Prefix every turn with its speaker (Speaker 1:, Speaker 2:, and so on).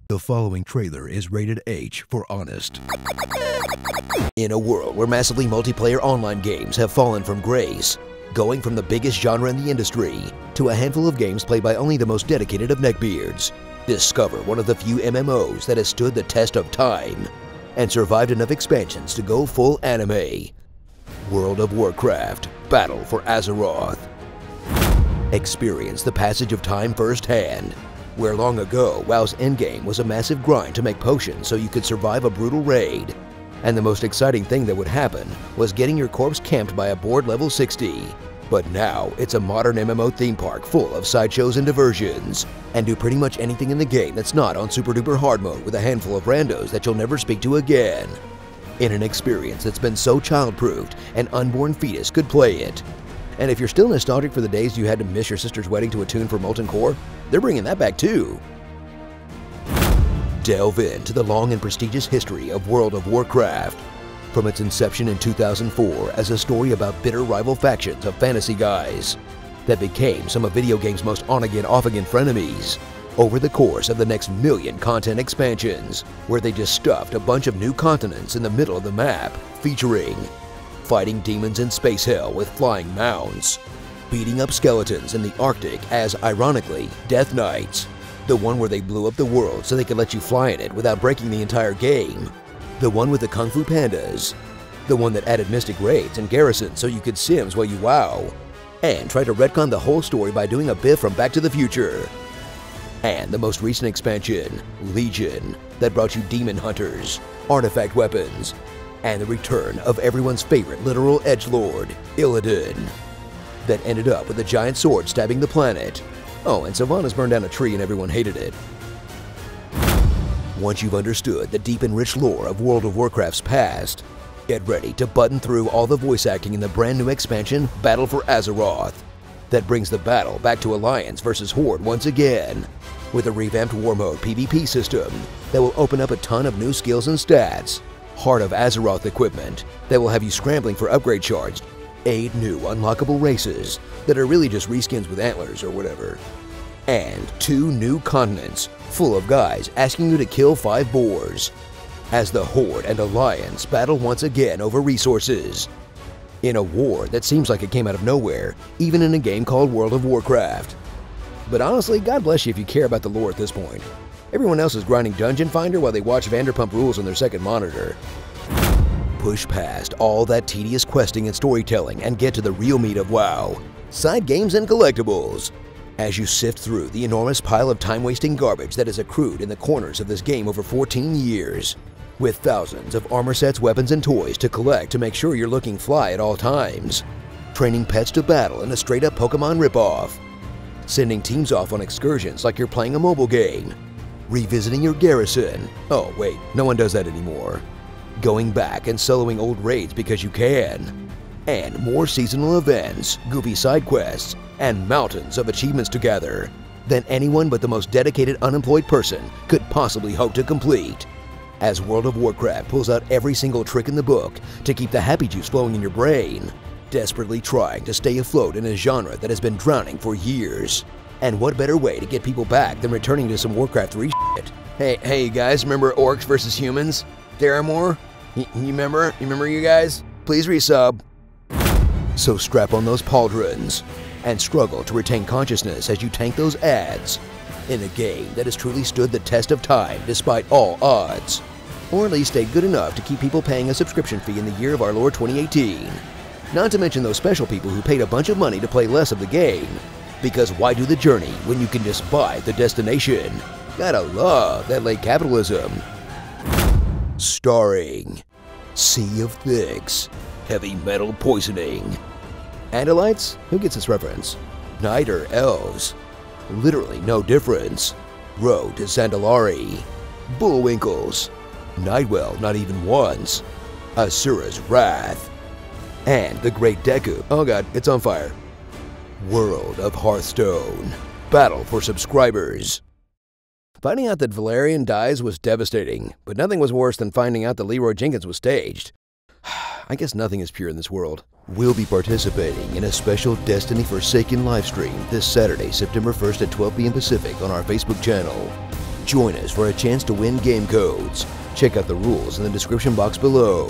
Speaker 1: The following trailer is rated H for honest. In a world where massively multiplayer online games have fallen from grace, going from the biggest genre in the industry to a handful of games played by only the most dedicated of neckbeards, discover one of the few MMOs that has stood the test of time and survived enough expansions to go full anime. World of Warcraft, Battle for Azeroth. Experience the passage of time firsthand, where long ago, WoW's endgame was a massive grind to make potions so you could survive a brutal raid. And the most exciting thing that would happen was getting your corpse camped by a board level 60. But now, it's a modern MMO theme park full of sideshows and diversions, and do pretty much anything in the game that's not on super duper hard mode with a handful of randos that you'll never speak to again. In an experience that's been so child-proofed, an unborn fetus could play it. And if you're still nostalgic for the days you had to miss your sister's wedding to a tune for Molten Core, they're bringing that back too. Delve into the long and prestigious history of World of Warcraft. From its inception in 2004 as a story about bitter rival factions of fantasy guys that became some of video games' most on-again, off-again frenemies, over the course of the next million content expansions, where they just stuffed a bunch of new continents in the middle of the map, featuring fighting demons in space hell with flying mounts, beating up skeletons in the Arctic as, ironically, Death Knights, the one where they blew up the world so they could let you fly in it without breaking the entire game, the one with the Kung Fu Pandas, the one that added mystic raids and garrisons so you could sims while you WoW, and try to retcon the whole story by doing a Biff from Back to the Future. And the most recent expansion, Legion, that brought you demon hunters, artifact weapons, and the return of everyone's favorite literal edgelord, Illidan, that ended up with a giant sword stabbing the planet. Oh, and Sylvanas burned down a tree and everyone hated it. Once you've understood the deep and rich lore of World of Warcraft's past, get ready to button through all the voice acting in the brand new expansion, Battle for Azeroth, that brings the battle back to Alliance versus Horde once again, with a revamped War Mode PvP system that will open up a ton of new skills and stats, Heart of Azeroth equipment that will have you scrambling for upgrade shards, 8 new unlockable races that are really just reskins with antlers or whatever, and 2 new continents full of guys asking you to kill 5 boars, as the Horde and Alliance battle once again over resources, in a war that seems like it came out of nowhere, even in a game called World of Warcraft. But honestly, God bless you if you care about the lore at this point. Everyone else is grinding Dungeon Finder while they watch Vanderpump Rules on their second monitor. Push past all that tedious questing and storytelling and get to the real meat of WoW, side games and collectibles, as you sift through the enormous pile of time-wasting garbage that has accrued in the corners of this game over 14 years, with thousands of armor sets, weapons, and toys to collect to make sure you're looking fly at all times, training pets to battle in a straight-up Pokemon ripoff, sending teams off on excursions like you're playing a mobile game, revisiting your garrison. Oh wait, no one does that anymore. Going back and soloing old raids because you can. And more seasonal events, goofy side quests, and mountains of achievements to gather than anyone but the most dedicated unemployed person could possibly hope to complete. As World of Warcraft pulls out every single trick in the book to keep the happy juice flowing in your brain, desperately trying to stay afloat in a genre that has been drowning for years. And what better way to get people back than returning to some Warcraft 3 shit? Hey you guys, remember Orcs versus Humans? Theramore? You remember? You guys? Please resub. So strap on those pauldrons and struggle to retain consciousness as you tank those ads in a game that has truly stood the test of time despite all odds. Or at least stayed good enough to keep people paying a subscription fee in the year of our Lord 2018. Not to mention those special people who paid a bunch of money to play less of the game. Because why do the journey when you can just buy the destination? Gotta love that late capitalism. Starring Sea of Thicks, Heavy Metal Poisoning, Andalites? Who gets this reference? Night or Elves? Literally no difference. Road to Zandalari, Bullwinkles, Nightwell not even once, Asura's Wrath, and the Great Deku. Oh god, it's on fire. World of Hearthstone, Battle for Subscribers. Finding out that Valerian dies was devastating, but nothing was worse than finding out that Leroy Jenkins was staged. I guess nothing is pure in this world. We'll be participating in a special Destiny Forsaken livestream this Saturday, September 1st at 12 p.m. Pacific on our Facebook channel. Join us for a chance to win game codes. Check out the rules in the description box below.